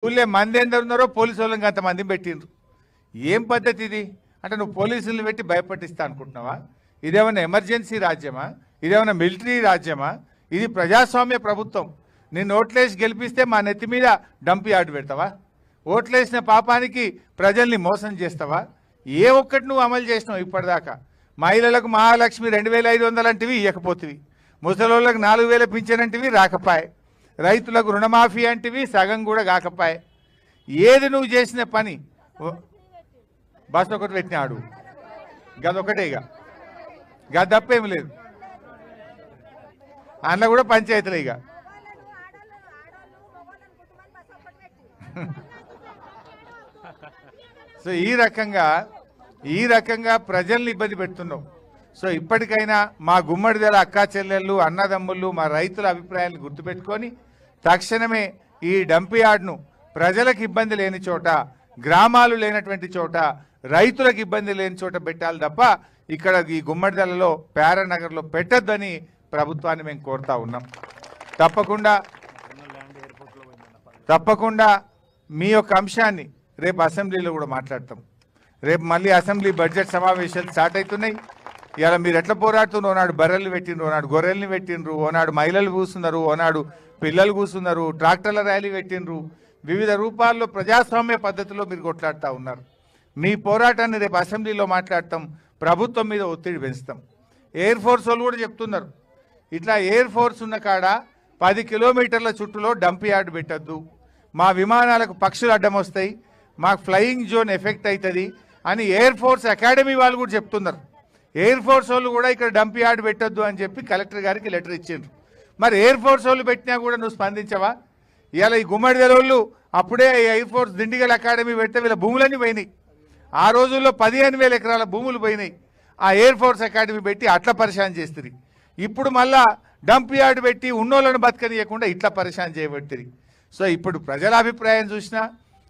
ఊళ్ళే మంది ఎందరు ఉన్నారో పోలీసు వాళ్ళకి అంతమంది పెట్టిండ్రు. ఏం పద్ధతి ఇది? అంటే నువ్వు పోలీసులను పెట్టి భయపట్టిస్తా అనుకుంటున్నావా? ఇదేమన్నా ఎమర్జెన్సీ రాజ్యమా? ఇదేమన్నా మిలిటరీ రాజ్యమా? ఇది ప్రజాస్వామ్య ప్రభుత్వం. నిన్ను ఓట్లేసి గెలిపిస్తే మా నెత్తి మీద డంపి ఆడు పెడతావా? ఓట్లేసిన పాపానికి ప్రజల్ని మోసం చేస్తావా? ఏ ఒక్కటి నువ్వు అమలు చేసినావు ఇప్పటిదాకా? మహిళలకు మహాలక్ష్మి 2500 అంటివి ఇవ్వకపోతివి, ముసలోళ్ళకు 4000 పింఛనంటివి రాకపాయే, రైతులకు రుణమాఫీ అంటివి సగం కూడా కాకపాయే. ఏది నువ్వు చేసిన పని? బస్ ఒకటి పెట్టినాడు, గదొకటే, గద తప్పేమి లేదు. అందులో కూడా పంచాయతీలు ఇక. సో ఈ రకంగా ప్రజల్ని ఇబ్బంది పెడుతున్నావు. సో ఇప్పటికైనా మా గుమ్మడిదల అక్కా చెల్లెళ్ళు, అన్నదమ్ముళ్ళు, మా రైతుల అభిప్రాయాలను గుర్తుపెట్టుకొని తక్షణమే ఈ డంప్ యార్డ్ను ప్రజలకు ఇబ్బంది లేని చోట, గ్రామాలు లేనటువంటి చోట, రైతులకు ఇబ్బంది లేని చోట పెట్టాలి తప్ప ఇక్కడ ఈ గుమ్మడిదలలో ప్యారానగర్లో పెట్టొద్దని ప్రభుత్వాన్ని మేము కోరుతా ఉన్నాం. తప్పకుండా మీ యొక్క అంశాన్ని రేపు అసెంబ్లీలో కూడా మాట్లాడతాం. రేపు మళ్ళీ అసెంబ్లీ బడ్జెట్ సమావేశాలు స్టార్ట్ అవుతున్నాయి. ఇలా మీరు ఎట్లా పోరాడుతున్నారు? ఓనాడు బర్రెలు పెట్టిండ్రు, ఓనాడు గొర్రెల్ని పెట్టిండ్రు, ఓనాడు మహిళలు కూస్తున్నారు, ఓనాడు పిల్లలు కూస్తున్నారు, ట్రాక్టర్ల ర్యాలీ పెట్టిండ్రు. వివిధ రూపాల్లో ప్రజాస్వామ్య పద్ధతిలో మీరు కొట్లాడుతూ ఉన్నారు. మీ పోరాటాన్ని రేపు అసెంబ్లీలో మాట్లాడతాం, ప్రభుత్వం మీద ఒత్తిడి పెంచుతాం. ఎయిర్ ఫోర్స్ వాళ్ళు కూడా చెప్తున్నారు, ఇట్లా ఎయిర్ ఫోర్స్ ఉన్న కాడ 10 కిలోమీటర్ల చుట్టూలో డంప్ యార్డ్ పెట్టద్దు, మా విమానాలకు పక్షులు అడ్డం వస్తాయి, మాకు ఫ్లయింగ్ జోన్ ఎఫెక్ట్ అవుతుంది అని ఎయిర్ ఫోర్స్ అకాడమీ వాళ్ళు కూడా చెప్తున్నారు. ఎయిర్ ఫోర్స్ వాళ్ళు కూడా ఇక్కడ డంప్ యార్డ్ పెట్టద్దు అని చెప్పి కలెక్టర్ గారికి లెటర్ ఇచ్చిండ్రు. మరి ఎయిర్ ఫోర్స్ వాళ్ళు పెట్టినా కూడా నువ్వు స్పందించవా? ఇవాళ ఈ గుమ్మడిదల వాళ్ళు అప్పుడే ఎయిర్ ఫోర్స్ దిండిగల్ అకాడమీ పెడితే వీళ్ళ భూములన్నీ పోయినాయి. ఆ రోజుల్లో 15,000 ఎకరాల భూములు పోయినాయి. ఆ ఎయిర్ ఫోర్స్ అకాడమీ పెట్టి అట్లా పరిశాన్ చేస్తుంది. ఇప్పుడు మళ్ళా డంప్ యార్డ్ పెట్టి ఉన్నోళ్ళను బతకనియకుండా ఇట్లా పరిశాన్ చేయబట్టింది. సో ఇప్పుడు ప్రజల అభిప్రాయం చూసినా,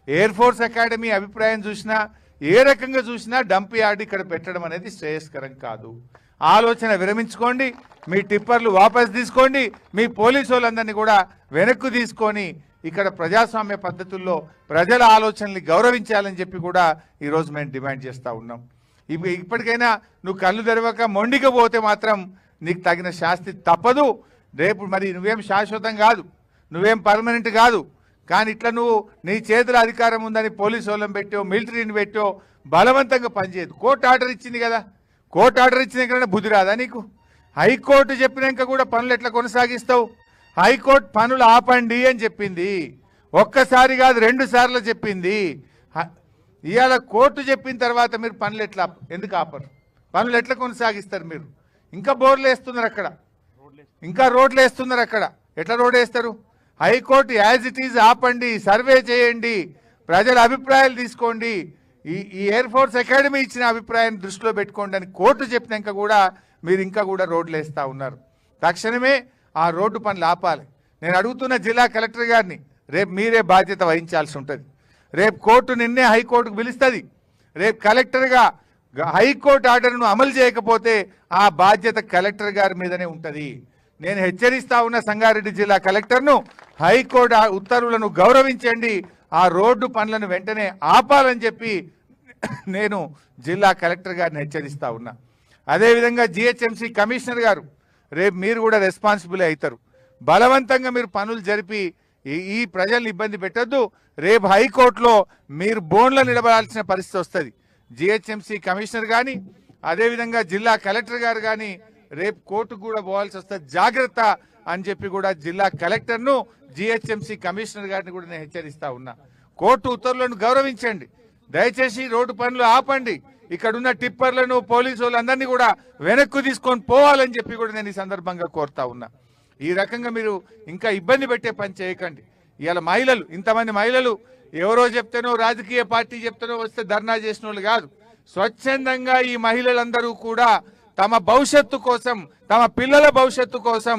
ఎయిర్ ఫోర్స్ అకాడమీ అభిప్రాయం చూసినా, ఏ రకంగా చూసినా డంప్ యార్డ్ ఇక్కడ పెట్టడం అనేది శ్రేయస్కరం కాదు. ఆలోచన విరమించుకోండి, మీ టిప్పర్లు వాపస్ తీసుకోండి, మీ పోలీసు వాళ్ళందరినీ కూడా వెనక్కు తీసుకొని ఇక్కడ ప్రజాస్వామ్య పద్ధతుల్లో ప్రజల ఆలోచనల్ని గౌరవించాలని చెప్పి కూడా ఈరోజు మేము డిమాండ్ చేస్తూ ఉన్నాం. ఇప్పటికైనా నువ్వు కళ్ళు తెరవక మొండిగా పోతే మాత్రం నీకు తగిన శాస్తి తప్పదు. రేపు మరి నువ్వేం శాశ్వతం కాదు, నువ్వేం పర్మనెంట్ కాదు. కానీ ఇట్లా నువ్వు నీ చేతుల అధికారం ఉందని పోలీసు వాళ్ళని పెట్టో, మిలిటరీని పెట్టో బలవంతంగా పనిచేయదు. కోర్టు ఆర్డర్ ఇచ్చింది కదా, కోర్టు ఆర్డర్ ఇచ్చినాకనే బుద్ధి రాదా నీకు? హైకోర్టు చెప్పినాక కూడా పనులు ఎట్లా కొనసాగిస్తావు? హైకోర్టు పనులు ఆపండి అని చెప్పింది, ఒక్కసారి కాదు 2 సార్లు చెప్పింది. ఇవాళ కోర్టు చెప్పిన తర్వాత మీరు పనులు ఎట్లా ఎందుకు ఆపరు? పనులు ఎట్లా కొనసాగిస్తారు? మీరు ఇంకా బోర్లు వేస్తున్నారు అక్కడ, ఇంకా రోడ్లు వేస్తున్నారు అక్కడ. ఎట్లా రోడ్ వేస్తారు? హైకోర్టు యాజ్ ఇట్ ఈజ్ ఆపండి, సర్వే చేయండి, ప్రజల అభిప్రాయాలు తీసుకోండి, ఈ ఎయిర్ ఫోర్స్ అకాడమీ ఇచ్చిన అభిప్రాయాన్ని దృష్టిలో పెట్టుకోండి అని కోర్టు చెప్పినాక కూడా మీరు ఇంకా కూడా రోడ్లు వేస్తూ ఉన్నారు. తక్షణమే ఆ రోడ్డు పనులు ఆపాలి. నేను అడుగుతున్న జిల్లా కలెక్టర్ గారిని, రేపు మీరే బాధ్యత వహించాల్సి ఉంటుంది. రేపు కోర్టు నిన్నే హైకోర్టుకు పిలుస్తుంది. రేపు కలెక్టర్గా హైకోర్టు ఆర్డర్ను అమలు చేయకపోతే ఆ బాధ్యత కలెక్టర్ గారి మీదనే ఉంటుంది. నేను హెచ్చరిస్తా ఉన్న సంగారెడ్డి జిల్లా కలెక్టర్ను, హైకోర్టు ఉత్తర్వులను గౌరవించండి, ఆ రోడ్డు పనులను వెంటనే ఆపాలని చెప్పి నేను జిల్లా కలెక్టర్ గారిని హెచ్చరిస్తా ఉన్నా. అదేవిధంగా జిహెచ్ఎంసీ కమిషనర్ గారు, రేపు మీరు కూడా రెస్పాన్సిబుల్ అవుతారు. బలవంతంగా మీరు పనులు జరిపి ఈ ప్రజల్ని ఇబ్బంది పెట్టద్దు. రేపు హైకోర్టులో మీరు బోన్లో నిలబడాల్సిన పరిస్థితి వస్తుంది. జిహెచ్ఎంసీ కమిషనర్ కానీ, అదేవిధంగా జిల్లా కలెక్టర్ గారు కానీ రేపు కోర్టుకు కూడా పోవాల్సి వస్తుంది, జాగ్రత్త అని చెప్పి కూడా జిల్లా కలెక్టర్ను, జిహెచ్ఎంసీ కమిషనర్ గారిని కూడా నేను హెచ్చరిస్తా ఉన్నా. కోర్టు ఉత్తర్వులను గౌరవించండి, దయచేసి రోడ్డు పనులు ఆపండి, ఇక్కడున్న టిప్పర్లను, పోలీసు వాళ్ళందరినీ కూడా వెనక్కు తీసుకొని పోవాలని చెప్పి కూడా నేను ఈ సందర్భంగా కోరుతా ఉన్నా. ఈ రకంగా మీరు ఇంకా ఇబ్బంది పెట్టే పని చేయకండి. ఇవాళ మహిళలు, ఇంతమంది మహిళలు ఎవరో చెప్తేనో, రాజకీయ పార్టీ చెప్తేనో వస్తే ధర్నా చేసిన వాళ్ళు కాదు. స్వచ్ఛందంగా ఈ మహిళలందరూ కూడా తమ భవిష్యత్తు కోసం, తమ పిల్లల భవిష్యత్తు కోసం